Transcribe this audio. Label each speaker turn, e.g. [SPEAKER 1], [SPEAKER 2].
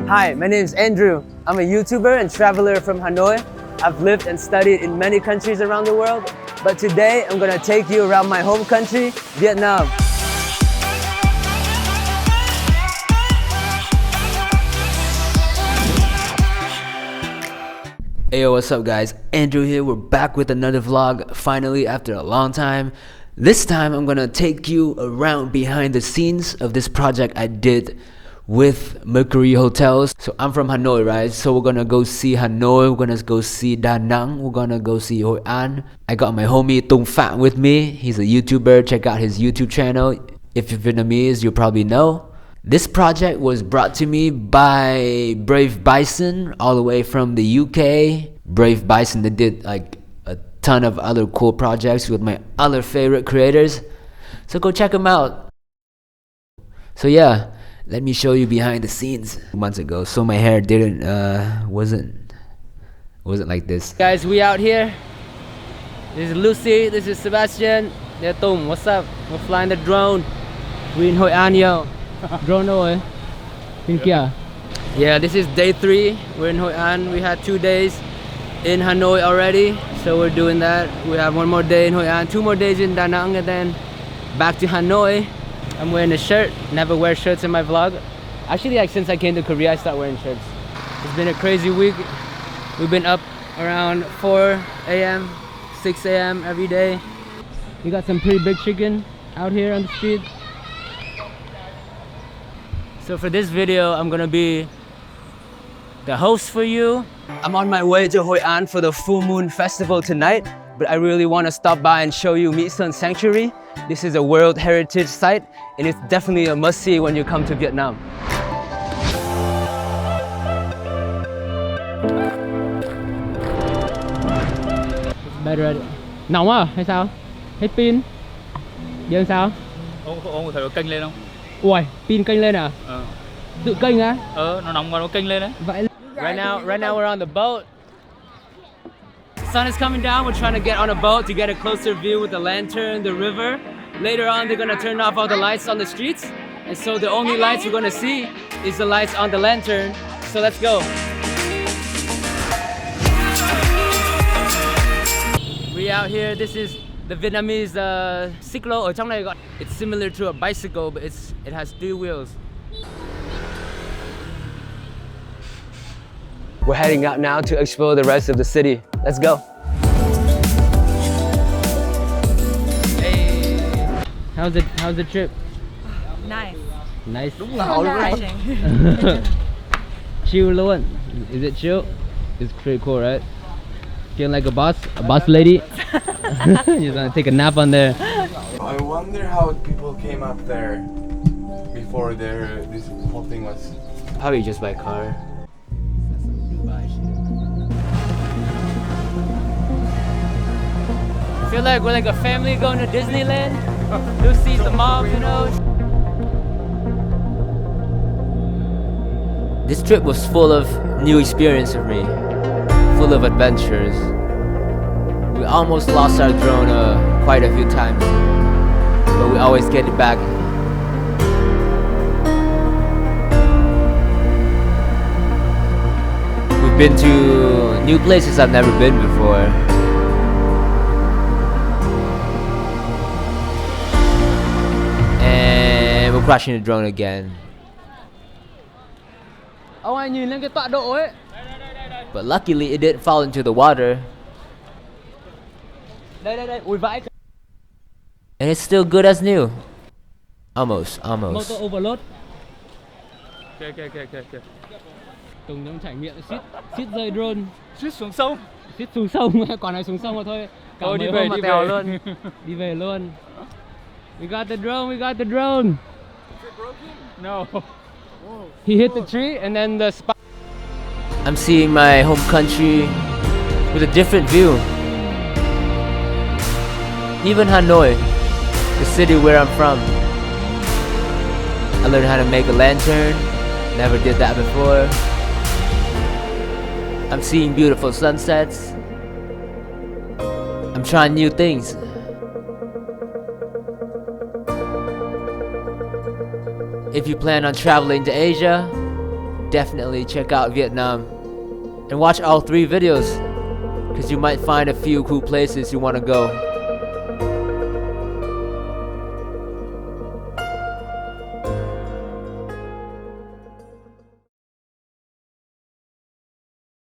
[SPEAKER 1] Hi, my name is Andrew. I'm a YouTuber and traveler from Hanoi. I've lived and studied in many countries around the world, but today I'm gonna take you around my home country, Vietnam. Hey, what's up guys? Andrew here. We're back with another vlog, finally after a long time. This time I'm gonna take you around behind the scenes of this project I did with Mercury Hotels. So I'm from Hanoi, right? So we're gonna go see Hanoi, we're gonna go see Da Nang, we're gonna go see Hội An. I got my homie Pham with me. He's a YouTuber. Check out his YouTube channel. If you're Vietnamese, you probably know. This project was brought to me by Brave Bison, all the way from the UK. Brave Bison, they did like a ton of other cool projects with my other favorite creators. So go check them out. So yeah, let me show you behind the scenes. Months ago, so my hair wasn't like this. Guys, we out here. This is Lucy, this is Sebastian. There's Tung. What's up? We're flying the drone. We in Hội An, yo. Drone rồi. Bên kia. Yeah, this is day 3. We're in Hội An. We had 2 days in Hanoi already, so we're doing that. We have 1 more day in Hội An, 2 more days in Da Nang, and then back to Hanoi. I'm wearing a shirt. Never wear shirts in my vlog. Actually, like since I came to Korea, I started wearing shirts. It's been a crazy week. We've been up around 4 a.m., 6 a.m. every day. We got some pretty big chicken out here on the street. So for this video, I'm gonna be the host for you. I'm on my way to Hội An for the Full Moon Festival tonight, but I really want to stop by and show you Nissan Sanctuary. This is a World Heritage Site, and it's definitely a must-see when you come to Vietnam. Better. Nóng à hay sao? Hết pin? Đi làm sao?
[SPEAKER 2] Ông có thấy nó kênh lên không?
[SPEAKER 1] Ui, pin kênh lên à? Tự kênh á?
[SPEAKER 2] Nó nóng và nó kênh lên đấy.
[SPEAKER 1] Vậy. Right now we're on the boat. The sun is coming down. We're trying to get on a boat to get a closer view with the lantern, the river. Later on, they're gonna turn off all the lights on the streets, and so the only lights we're gonna see is the lights on the lantern. So let's go. We out here. This is the Vietnamese xích-lô. Ở trong này gọi. It's similar to a bicycle, but it has 3 wheels. We're heading out now to explore the rest of the city. Let's go. Hey, how's the trip?
[SPEAKER 3] Nice.
[SPEAKER 1] Nice.
[SPEAKER 3] Đúng là refreshing.
[SPEAKER 1] Chill luôn. Is it chill? It's pretty cool, right? Feeling like a boss lady. You're gonna take a nap on there.
[SPEAKER 4] I wonder how people came up there before this whole thing was.
[SPEAKER 1] Probably just by car. I feel like we're like a family going to Disneyland. Lucy's the mom, you know. This trip was full of new experience for me, full of adventures. We almost lost our drone quite a few times, but we always get it back. We've been to new places I've never been before. And we're crashing the drone again. Ông ai nhìn lên cái tọa độ ấy. But luckily it didn't fall into the water. Đây, ui vãi. And it's still good as new. Almost. Motor overload.
[SPEAKER 2] Kìa.
[SPEAKER 1] Tùng trong trải nghiệm suýt rơi drone.
[SPEAKER 2] Suýt xuống sông.
[SPEAKER 1] Suýt xuống sông, quả này xuống sông mà thôi.
[SPEAKER 2] Thôi đi về
[SPEAKER 1] luôn. Đi về luôn. We got the drone.
[SPEAKER 2] No.
[SPEAKER 1] He hit the tree and then the spot. I'm seeing my home country with a different view. Even Hanoi, the city where I'm from. I learned how to make a lantern. Never did that before. I'm seeing beautiful sunsets. I'm trying new things. If you plan on traveling to Asia, definitely check out Vietnam and watch all 3 videos, because you might find a few cool places you want to go.